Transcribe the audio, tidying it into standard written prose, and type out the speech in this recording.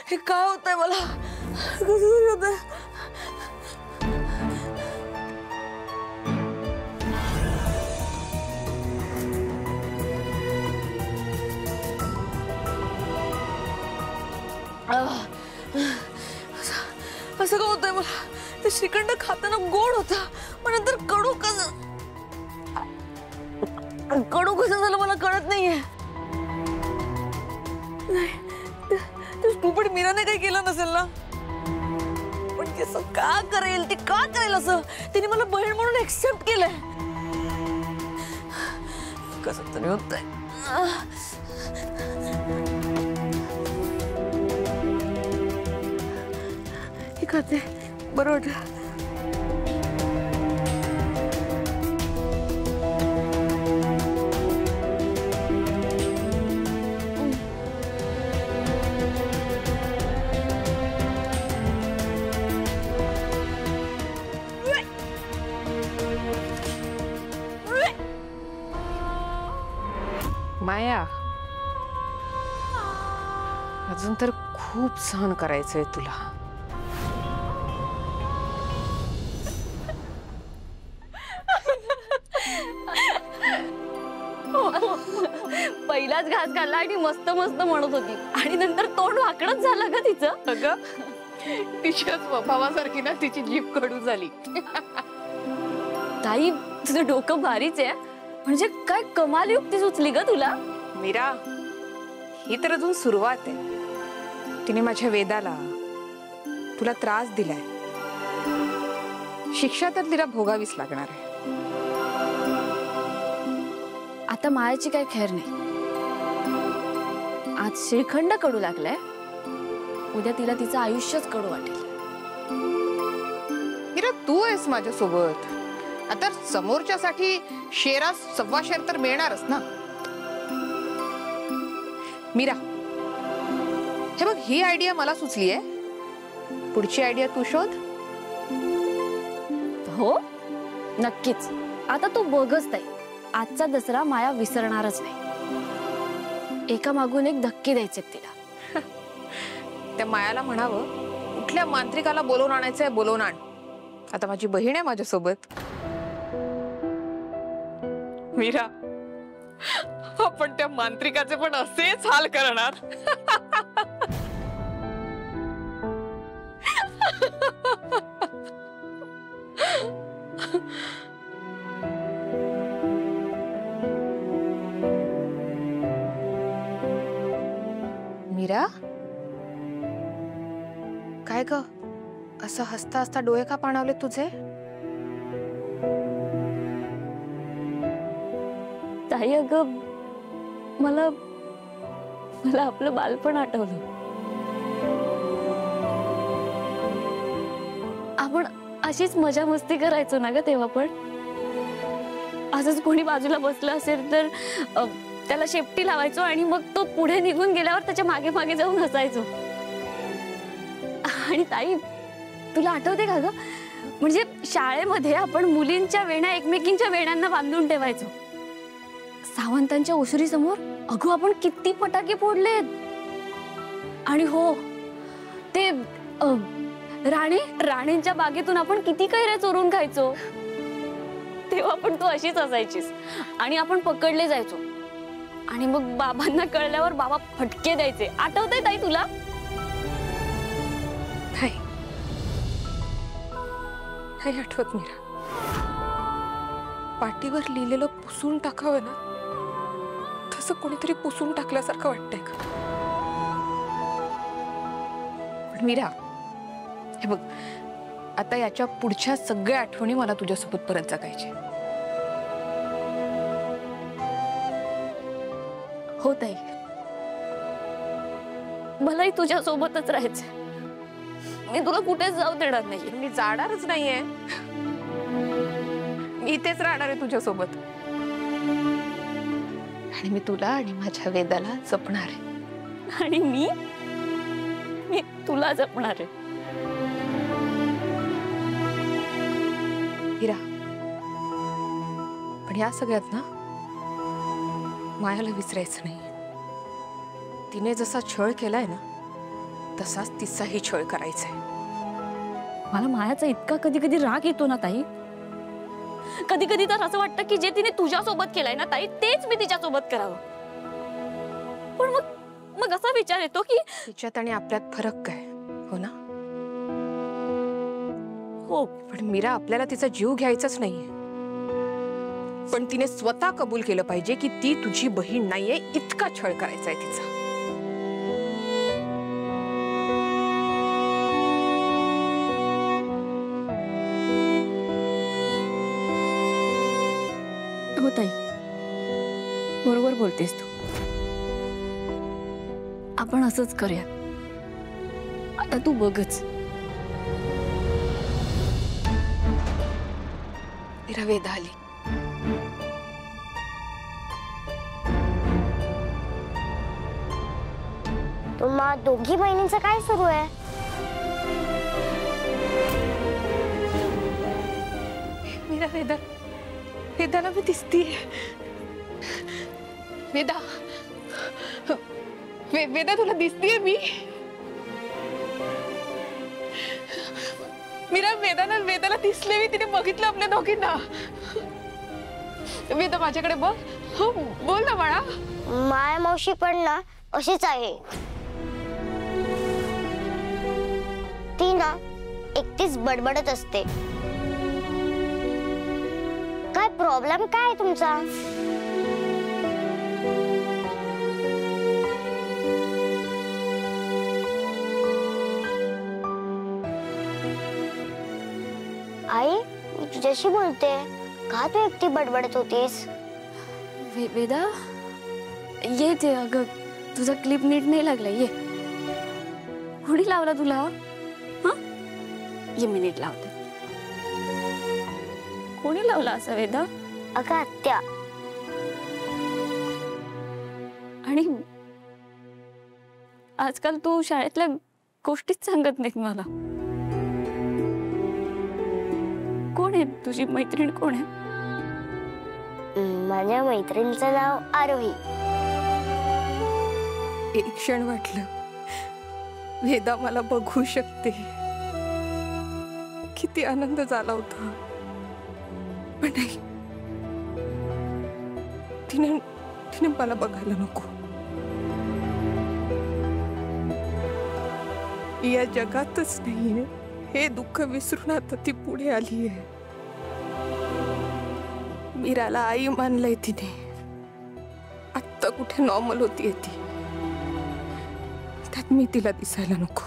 हे काय होतंय मला? कसं तरी होतंय. असं का होतंय मला? ते श्रीखंड खाताना गोड होता, पण नंतर कडू कसं झालं मला कळत नाहीये. स्टुपिड मीराने काही केलं नसेल ना? पण ते असं का करेल? ती का करेल असं? तिने मला बहीण म्हणून एक्सेप्ट केलंय. कसं तरी होतंय. हे खाते बरं वाटलं. माया, अजून तर खूप सहन करायचंय तुला. पहिलाच घास खाल्ला आणि मस्त मस्त म्हणत होती आणि नंतर तोंड वाकडच झालं ग तिचं. अगं तिच्या स्वभावासारखी ना तिची जीभ कडू झाली. ताई तुझं डोकं भारीच आहे. म्हणजे काय कमाल युक्ती सुचली ग तुला. मीरा, ही तर अजून सुरुवात आहे. तिने माझ्या वेदाला तुला त्रास दिलाय. शिक्षा तर तिला भोगावीच लागणार आहे. आता मायाची काही खैर नाही. आज श्रीखंड कडू लागलाय, उद्या तिला तिचं आयुष्यच कडू वाटेल. मीरा, तू आहेस माझ्या सोबत. आता समोरच्यासाठी शेरास 1.25 शेर तर मिळणारच ना. मीरा, हे बघ, ही आयडिया मला सुचली आहे. पुढची आयडिया तू शोध. हो नक्कीच. आता तू बघच ताई, आजचा दसरा माया विसरणारच नाही. एका मागून एक धक्के द्यायचे तिला. त्या मायाला म्हणावं, कुठल्या मांत्रिकाला बोलवून आणायचंय बोलवून आण. आता माझी बहीण आहे माझ्या सोबत. मीरा, आपण त्या मांत्रिकाचे पण असेच हाल करणार. मीरा, काय ग असं हसता हसता डोळे का पाणावले तुझे? ताई अगं, मला आपलं बालपण आठवलं. आपण अशीच मजा मस्ती करायचो ना ग तेव्हा. पण असंच कोणी बाजूला बसलं असेल तर त्याला शेपटी लावायचो आणि मग तो पुढे निघून गेल्यावर त्याच्या मागे मागे जाऊन हसायचो. आणि ताई तुला आठवते का ग, म्हणजे शाळेमध्ये आपण मुलींच्या वेण्या एकमेकींच्या वेण्यांना बांधून ठेवायचो. सावंतांच्या ओसरी समोर अगो आपण किती फटाके फोडलेत. आणि हो, ते राणींच्या बागेतून आपण किती कैऱ्या चोरून खायचो. तेव्हा पण तू अशीच असायचीस आणि आपण पकडले जायचो. आणि मग बाबांना कळल्यावर बाबा फटके द्यायचे. आठवतंय ताई तुला? नाही आठवत मीरा. पाटीवर लिहिलेलं पुसून टाकावं ना, तसं कोणीतरी पुसून टाकल्यासारखं वाटतंय का? पण मीरा, हे बघ, आता याच्या पुढच्या सगळ्या आठवणी मला तुझ्यासोबत परत जगायचे. हो ताई, मलाही तुझ्या सोबतच राहायचंय. मी तुला कुठेच जाऊ देणार नाही. मी जाणारच नाहीये. मी इथेच राहणार आहे तुझ्यासोबत. आणि मी तुला आणि माझ्या वेदाला जपणार आहे. आणि मी तुला जपणार आहे. हिरा, पण या सगळ्यात ना मायाला विसरायचं नाही. तिने जसा छळ केलाय ना तसाच तिचाही छळ करायचा आहे. मला मायाचा इतका कधी कधी राग येतो ना ताई. कधी कधी तर असं वाटतं की जे तिने तुझ्यासोबत केलंय ना ताई तेच मी तिच्यासोबत करावं. पण मग असा विचार येतो की तिच्यात आणि आपल्यात फरक काय, हो ना? हो, पण मीरा, आपल्याला तिचा जीव घ्यायचाच नाहीये, पण तिने स्वतः कबूल केलं पाहिजे की ती तुझी बहीण नाहीये. इतका छळ करायचा आहे तिचा. हो ताई, बरोबर बोलतेस तू. आपण असंच करूया. आता तू बघच. मीरा, वेदा आली. तुम्हा दोघी बहिणींचं काय सुरू आहे? मीरा, वेदाला मी दिसतीये. वेदा तुला दिसतीये मी? मीरा, वेदाला दिसले मी. तिने बघितलं आपल्या दोघींना. वेदा माझ्याकडे बघ. हो, बोल ना बाळा. माया मावशी पण ना अशीच आहे. ती ना एकटीच बडबडत असते. काय प्रॉब्लेम काय आहे तुमचा? आई, मी तुझ्याशी बोलते. का तू एकटी बडबडत होतीस? वेदा, ये ते. अगं, तुझा क्लिप नीट नाही लागला. ये. कोणी लावला तुला? हा, ये मी नीट लावते. कोणी लावला असा वेदा? अगं आत्या. आणि आजकाल तू शाळेतल्या गोष्टीच सांगत नाहीत मला. कोण आहे तुझी मैत्रीण? कोण आहे? माझ्या मैत्रिणीचं नाव आरोही. एक क्षण वाटलं वेदा मला बघू शकते. किती आनंद झाला होता. पण नाही, तिने मला बघायला नको. या जगातच नाहीये. हे दुःख विसरून आता ती पुढे आली आहे. मीराला आई मानलंय तिने. आत्ता कुठे नॉर्मल होतीये ती. त्यात मी तिला दिसायला नको.